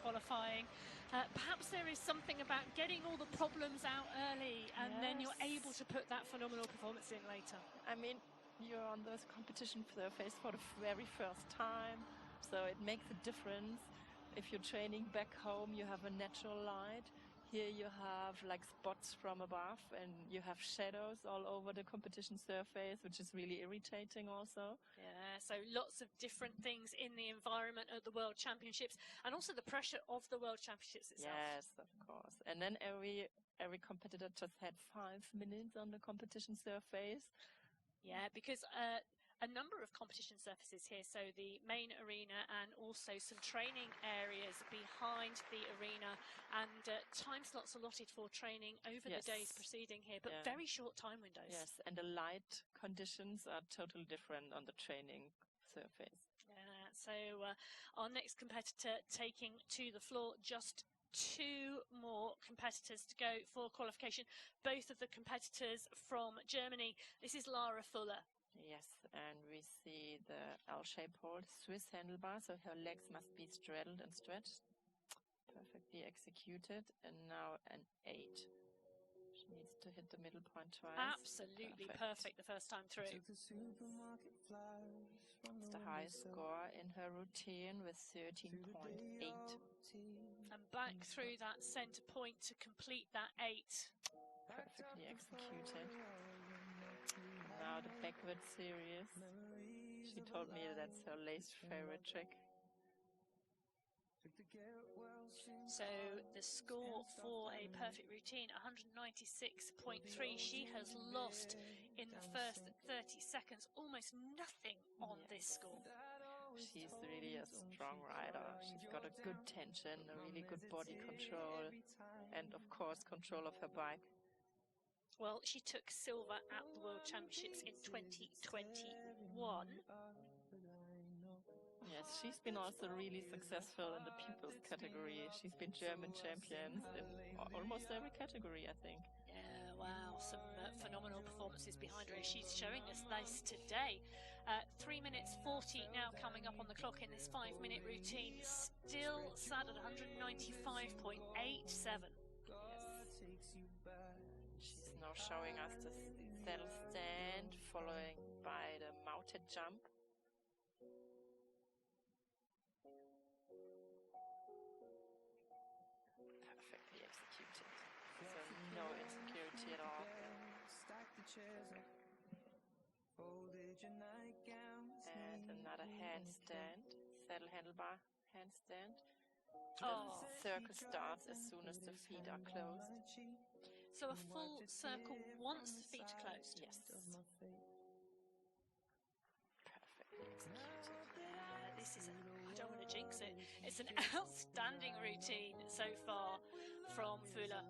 qualifying. Perhaps there is something about getting all the problems out early and then you're able to put that phenomenal performance in later. I mean, you're on this competition surface for the very first time, so it makes a difference. If you're training back home, you have a natural light. Here you have like spots from above and you have shadows all over the competition surface, which is really irritating also. Yeah, so lots of different things in the environment at the World Championships and also the pressure of the World Championships itself. Yes, of course. And then every competitor just had 5 minutes on the competition surface. Yeah, because a number of competition surfaces here, so the main arena and also some training areas behind the arena and time slots allotted for training over the days preceding here, but very short time windows. Yes, and the light conditions are totally different on the training surface. Yeah, so our next competitor taking to the floor, just 2 more competitors to go for qualification. Both of the competitors from Germany. This is Lara Füller. Yes, and we see the L-shaped hold, Swiss handlebar, so her legs must be straddled and stretched. Perfectly executed, and now an 8. She needs to hit the middle point twice. Absolutely perfect the first time through. It's the highest score in her routine with 13.8. And back through that centre point to complete that 8. Perfectly executed. Now the backward series. She told me that's her least favorite trick. So the score for a perfect routine, 196.3. She has lost in the first 30 seconds, almost nothing on this score. She's really a strong rider. She's got a good tension, a really good body control, and of course control of her bike. Well, she took silver at the World Championships in 2021. Yes, she's been also really successful in the people's category. She's been German champions in almost every category, I think. Yeah, wow, some phenomenal performances behind her. She's showing us this today. 3 minutes 40 now coming up on the clock in this 5-minute routine. Still sat at 195.87. She's now showing us the saddle stand, following by the mounted jump. Perfectly executed. So no insecurity at all. And another handstand, saddle handlebar handstand. The circle starts as soon as the feet are closed. So a full circle once the feet are closed? Yes. Perfectly executed. This is, I don't want to jinx it, it's an outstanding routine so far from Füller.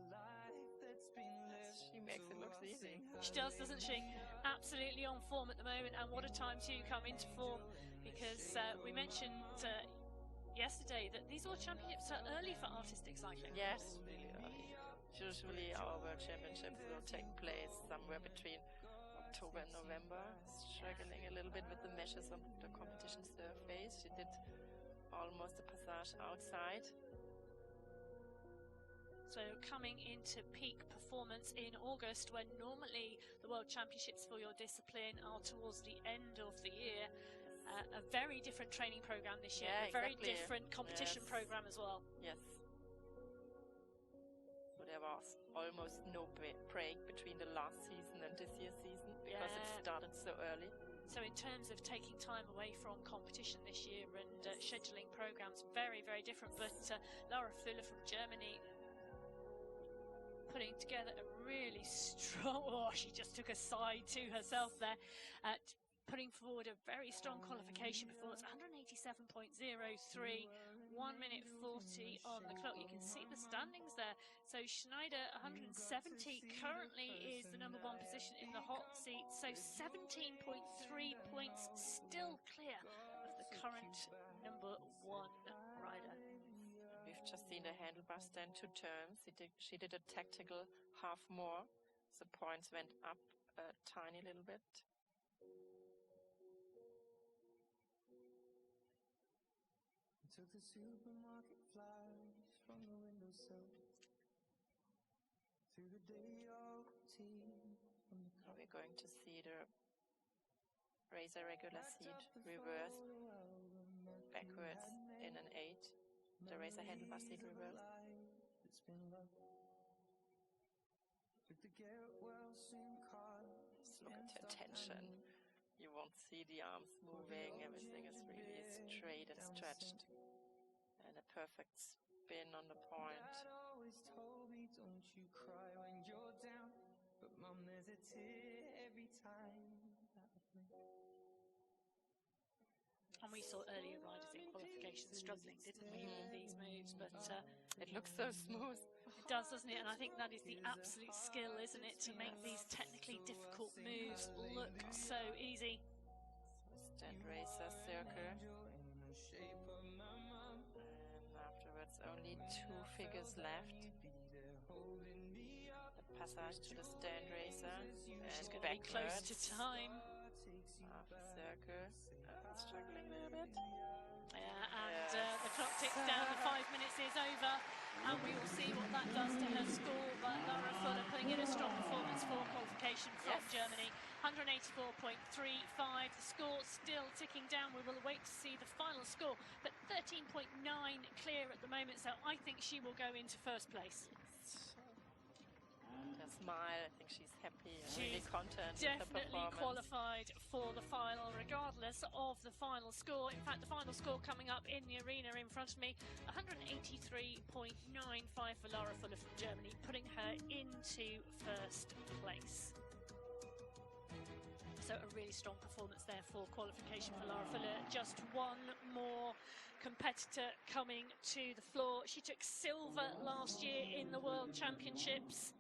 She makes it look easy. She does, doesn't she? Absolutely on form at the moment, and what a time to come into form, because we mentioned yesterday that these World Championships are early for artistic cycling. Yes, really early. Usually our World Championships will take place somewhere between October and November. Struggling a little bit with the measures of the competition surface. She did almost a passage outside. So coming into peak performance in August, when normally the World Championships for your discipline are towards the end of the year. A very different training program this year, a very different competition program as well. Yes. So there was almost no break between the last season and this year's season because it started so early. So in terms of taking time away from competition this year and scheduling programs, very, very different. But Lara Füller from Germany putting together a really strong, she just took a side to herself there, putting forward a very strong qualification performance, 187.03, 1 minute 40 on the clock. You can see the standings there. So Schneider, 170, currently is the #1 position in the hot seat. So 17.3 points still clear of the current #1 rider. We've just seen the handlebar stand 2 turns. She did a tactical half more. The points went up a tiny little bit. We're going to see the razor regular seat reverse backwards in an 8. The razor handlebar seat reverse. Just look at her tension. You won't see the arms moving. Everything is really straight and stretched. And a perfect spin on the point. And we saw earlier riders in qualification struggling, didn't we, with these moves? But it looks so smooth. It does, doesn't it? And I think that is the absolute skill, isn't it, to make these technically difficult moves look so easy. Stand racer circle. And afterwards only 2 figures left. The passage to the stand racer. She's And going to be close to time. Half a circle. Struggling a little bit. The clock ticks down, the 5 minutes is over, and we will see what that does to her score. But Lara Füller putting in a strong performance for qualification from Germany. 184.35. The score still ticking down. We will wait to see the final score, but 13.9 clear at the moment, so I think she will go into first place. Her smile, I think she's happy and She's really content definitely with her performance. qualified for the final, regardless of the final score. In fact, the final score coming up in the arena in front of me, 183.95 for Lara Füller from Germany, putting her into first place. So a really strong performance there for qualification for Lara Füller. Just one more competitor coming to the floor. She took silver last year in the World Championships.